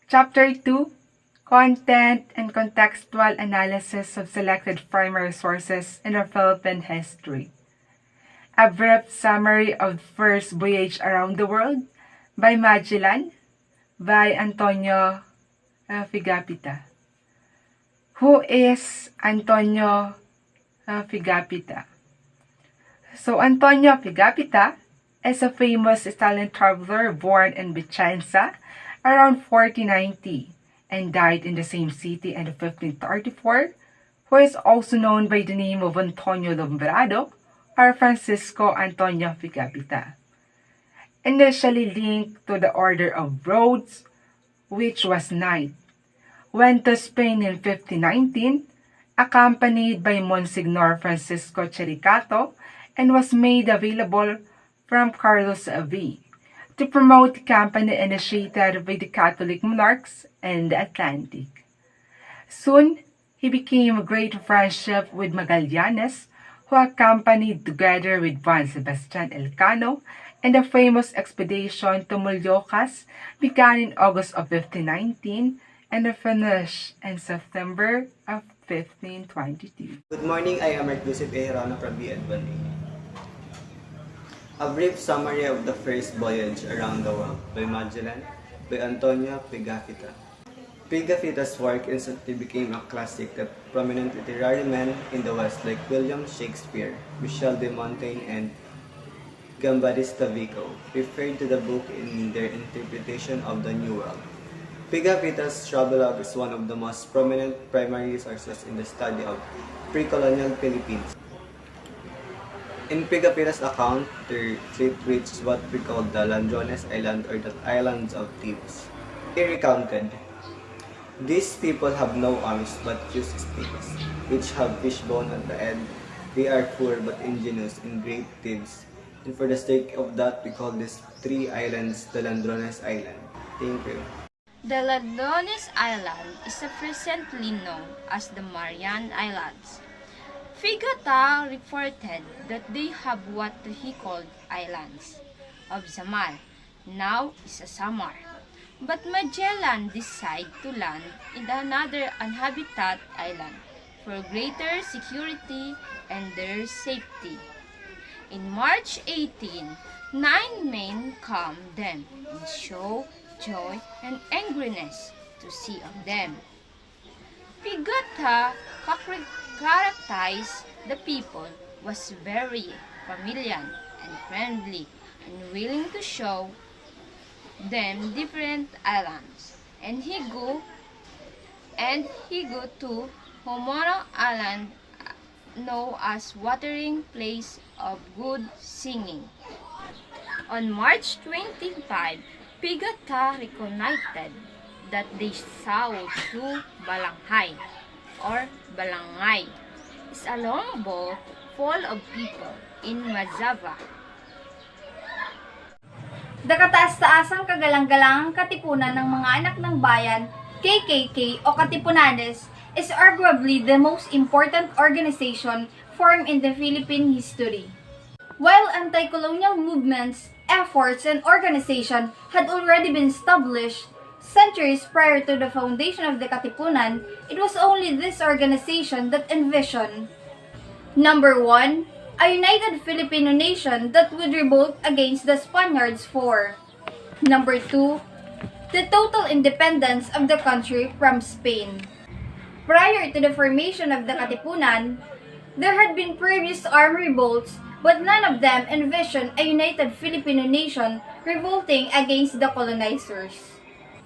Chapter 2, Content and Contextual Analysis of Selected Primary Sources in the Philippine History. A brief summary of First Voyage Around the World by Magellan by Antonio Figapita. Who is Antonio Figapita? So Antonio Figapita is a famous Italian traveler born in Vicenza around 1490 and died in the same city in 1534, who is also known by the name of Antonio Lombrado or Francisco Antonio Figapita. Initially linked to the Order of Rhodes, which was knight, went to Spain in 1519, accompanied by Monsignor Francisco Chericato, and was made available from Carlos V to promote the campaign initiated by the Catholic monarchs in the Atlantic. Soon, he became a great friendship with Magallanes, who accompanied together with Juan Sebastian Elcano, and the famous expedition to Moluccas began in August of 1519 and finished in September of 1522. Good morning, I am Marclusive Ejerano from B.Ed. A brief summary of the first voyage around the world by Magellan by Antonio Pigafetta. Pigafetta's work instantly became a classic that prominent literary men in the West like William Shakespeare, Michel de Montaigne, and Giambattista Vico referred to the book in their interpretation of the New World. Pigafetta's travelogue is one of the most prominent primary sources in the study of pre-colonial Philippines. In Pigafetta's account, their fleet reached what we call the Ladrones Island or the Islands of Thieves. He recounted, "These people have no arms but few sticks, which have fishbone at the end. They are poor but ingenious and great thieves, and for the sake of that we call these three islands the Ladrones Island." Thank you. The Ladrones Island is presently known as the Marian Islands. Figata reported that they have what he called islands of Samar, now is a Samar. But Magellan decided to land in another uninhabited island for greater security and their safety. In March 18, 9 men come them and show joy and angriness to see of them. Pigata characterized the people was very familiar and friendly and willing to show them different islands. And he go to Homono Island, known as watering place of good singing. On March 25, Pigata reconnoitered that they saw two balanghay or balangay is a long boat full of people in Mazava. The kataas-taasang kagalang-galangang katipunan ng mga anak ng bayan, KKK o Katipunanes, is arguably the most important organization formed in the Philippine history. While anti-colonial movements, efforts, and organization had already been established centuries prior to the foundation of the Katipunan, it was only this organization that envisioned: Number 1, a united Filipino nation that would revolt against the Spaniards for. Number 2, the total independence of the country from Spain. Prior to the formation of the Katipunan, there had been previous armed revolts, but none of them envisioned a united Filipino nation revolting against the colonizers.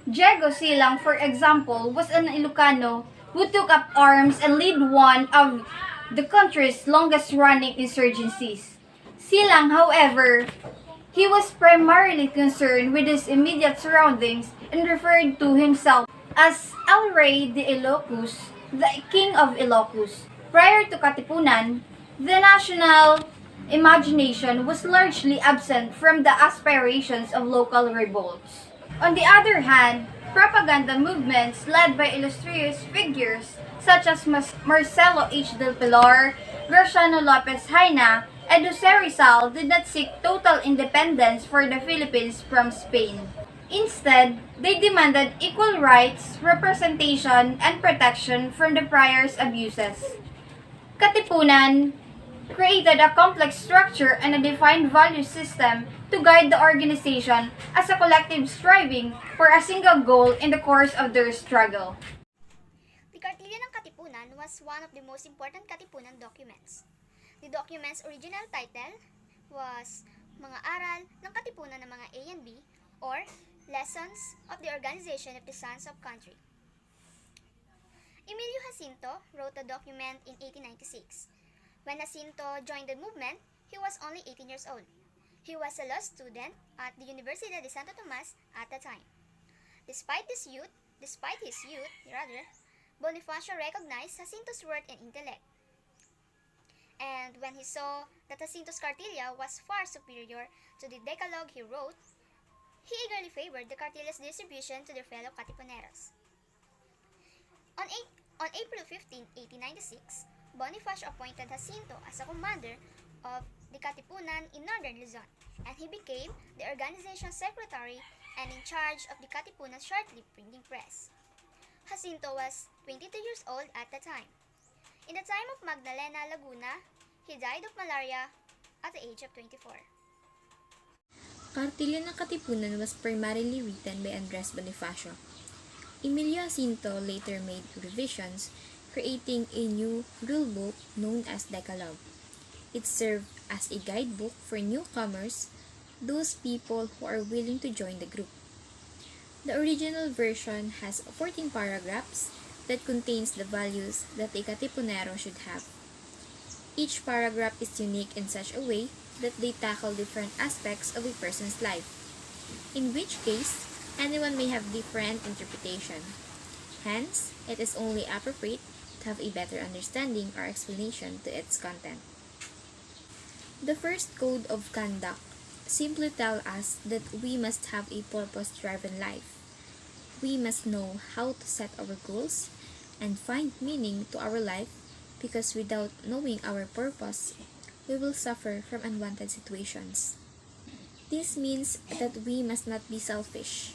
Diego Silang, for example, was an Ilocano who took up arms and led one of the country's longest-running insurgencies. Silang, however, he was primarily concerned with his immediate surroundings and referred to himself as El Rey de Ilocos, the King of Ilocos. Prior to Katipunan, the national imagination was largely absent from the aspirations of local revolts. On the other hand, propaganda movements led by illustrious figures such as Marcelo H. del Pilar, Graciano Lopez Haina, and Jose Rizal did not seek total independence for the Philippines from Spain. Instead, they demanded equal rights, representation, and protection from the prior's abuses. Katipunan created a complex structure and a defined value system to guide the organization as a collective striving for a single goal in the course of their struggle. The Kartilya ng Katipunan was one of the most important Katipunan documents. The document's original title was Mga Aral ng Katipunan ng mga A and B, or Lessons of the Organization of the Sons of Country. Emilio Jacinto wrote the document in 1896. When Jacinto joined the movement, he was only 18 years old. He was a law student at the Universidad de Santo Tomas at the time. Despite his youth, Bonifacio recognized Jacinto's worth and intellect. And when he saw that Jacinto's Cartilla was far superior to the Decalogue he wrote, he eagerly favored the Cartilla's distribution to their fellow Katipuneros. On April 15, 1896, Bonifacio appointed Jacinto as a commander of the Katipunan in northern Luzon, and he became the organization's secretary and in charge of the Katipunan short-lived printing press. Jacinto was 22 years old at the time. In the time of Magdalena Laguna, he died of malaria at the age of 24. Kartilya ng Katipunan was primarily written by Andres Bonifacio. Emilio Jacinto later made revisions, creating a new rulebook known as Decalogue. It served as a guidebook for newcomers, those people who are willing to join the group. The original version has 14 paragraphs that contains the values that a Katipunero should have. Each paragraph is unique in such a way that they tackle different aspects of a person's life, in which case, anyone may have different interpretation. Hence, it is only appropriate to have a better understanding or explanation to its content. The first code of conduct simply tells us that we must have a purpose-driven life. We must know how to set our goals and find meaning to our life, because without knowing our purpose, we will suffer from unwanted situations. This means that we must not be selfish.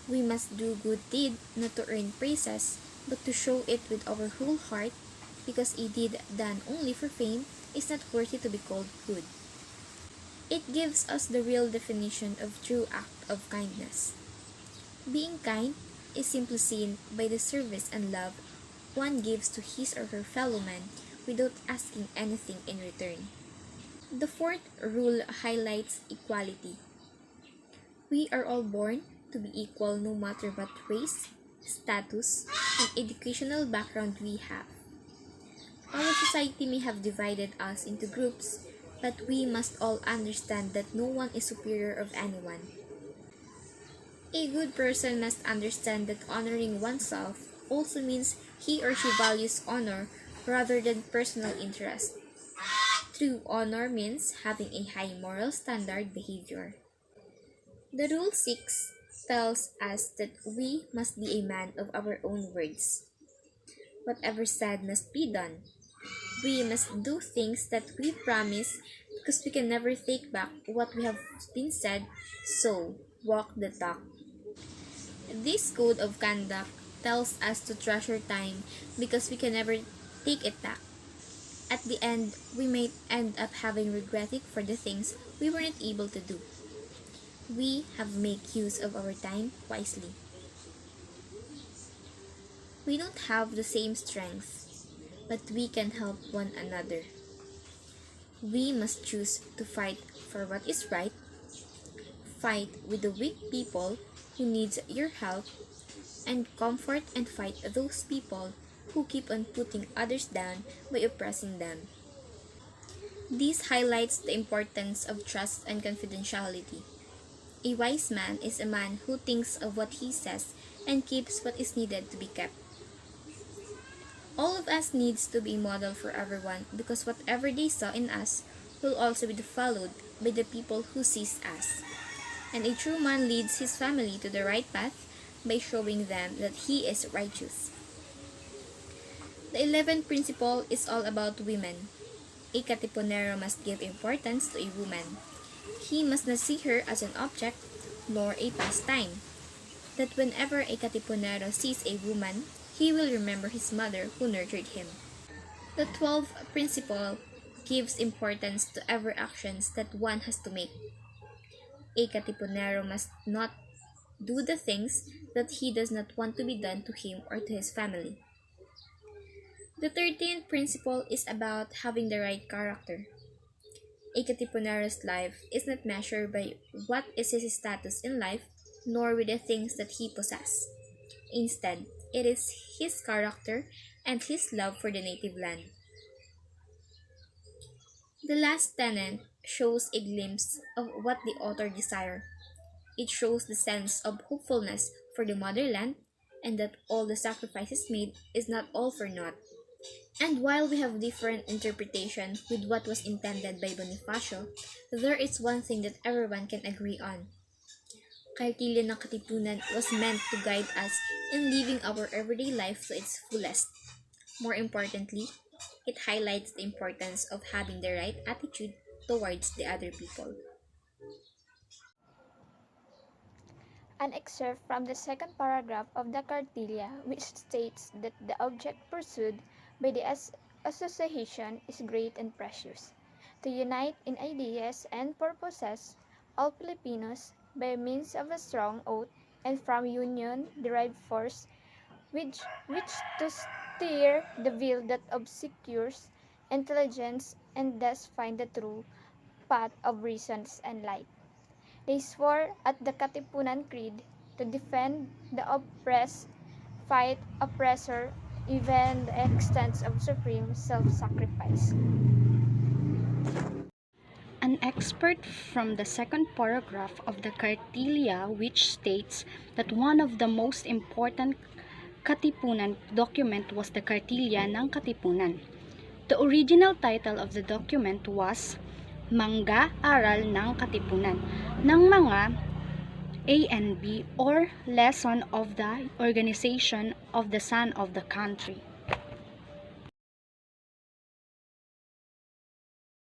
We must do good deed not to earn praises, but to show it with our whole heart, because a deed done only for fame is not worthy to be called good. It gives us the real definition of true act of kindness. Being kind is simply seen by the service and love one gives to his or her fellow man without asking anything in return. The fourth rule highlights equality. We are all born to be equal no matter what race, status, and educational background we have. Our society may have divided us into groups, but we must all understand that no one is superior of anyone. A good person must understand that honoring oneself also means he or she values honor rather than personal interest. True honor means having a high moral standard behavior. The Rule 6 tells us that we must be a man of our own words. Whatever said must be done. We must do things that we promise, because we can never take back what we have been said, so walk the talk. This code of conduct tells us to treasure time, because we can never take it back. At the end, we may end up having regretting for the things we weren't able to do. We have to make use of our time wisely. We don't have the same strength, but we can help one another. We must choose to fight for what is right, fight with the weak people who needs your help, and comfort and fight those people who keep on putting others down by oppressing them. This highlights the importance of trust and confidentiality. A wise man is a man who thinks of what he says and keeps what is needed to be kept. All of us needs to be a model for everyone, because whatever they saw in us will also be followed by the people who sees us. And a true man leads his family to the right path by showing them that he is righteous. The 11th principle is all about women. A Katipunero must give importance to a woman. He must not see her as an object nor a pastime. that whenever a Katipunero sees a woman, he will remember his mother who nurtured him. The 12th principle gives importance to every actions that one has to make. A Katipunero must not do the things that he does not want to be done to him or to his family. The 13th principle is about having the right character. A Katipunero's life is not measured by what is his status in life, nor with the things that he possesses. Instead, it is his character and his love for the native land. The last tenet shows a glimpse of what the author desired. It shows the sense of hopefulness for the motherland and that all the sacrifices made is not all for naught. And while we have different interpretation with what was intended by Bonifacio, there is one thing that everyone can agree on. Kartilya ng Katipunan was meant to guide us in living our everyday life to its fullest. More importantly, it highlights the importance of having the right attitude towards the other people. An excerpt from the second paragraph of the Cartilla, which states that the object pursued by the association is great and precious, to unite in ideas and purposes all Filipinos by means of a strong oath and from union derived force, which to steer the wheel that obscures intelligence and thus find the true path of reasons and light. They swore at the Katipunan Creed to defend the oppressed, fight oppressor, even the extent of supreme self-sacrifice. An excerpt from the second paragraph of the Cartilla, which states that one of the most important Katipunan document was the Cartilla ng Katipunan. The original title of the document was Mangga Aral ng Katipunan ng mga A and B, or Lesson of the Organization of the Son of the Country.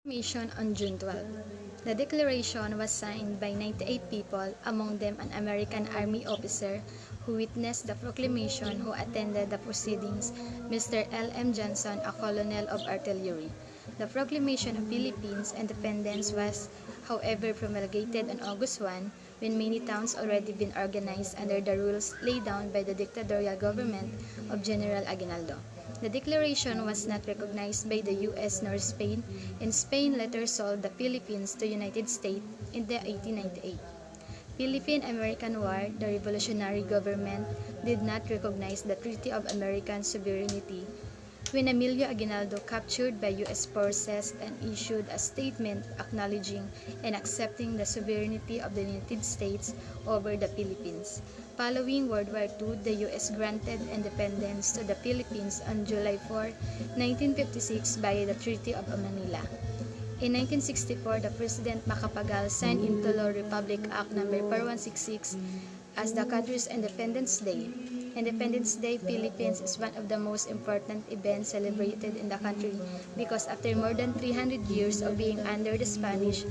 Proclamation on June 12. The declaration was signed by 98 people, among them an American Army officer who witnessed the proclamation who attended the proceedings, Mr. L.M. Johnson, a colonel of artillery. The proclamation of Philippines independence was, however, promulgated on August 1, when many towns already been organized under the rules laid down by the dictatorial government of General Aguinaldo. The declaration was not recognized by the U.S. nor Spain, and Spain later sold the Philippines to the United States in the 1898. Philippine-American War, the revolutionary government did not recognize the Treaty of American Sovereignty when Emilio Aguinaldo captured by U.S. forces and issued a statement acknowledging and accepting the sovereignty of the United States over the Philippines. Following World War II, the U.S. granted independence to the Philippines on July 4, 1956 by the Treaty of Manila. In 1964, the President Macapagal signed into law Republic Act No. 4166 as the country's Independence Day. Independence Day, Philippines is one of the most important events celebrated in the country because after more than 300 years of being under the Spanish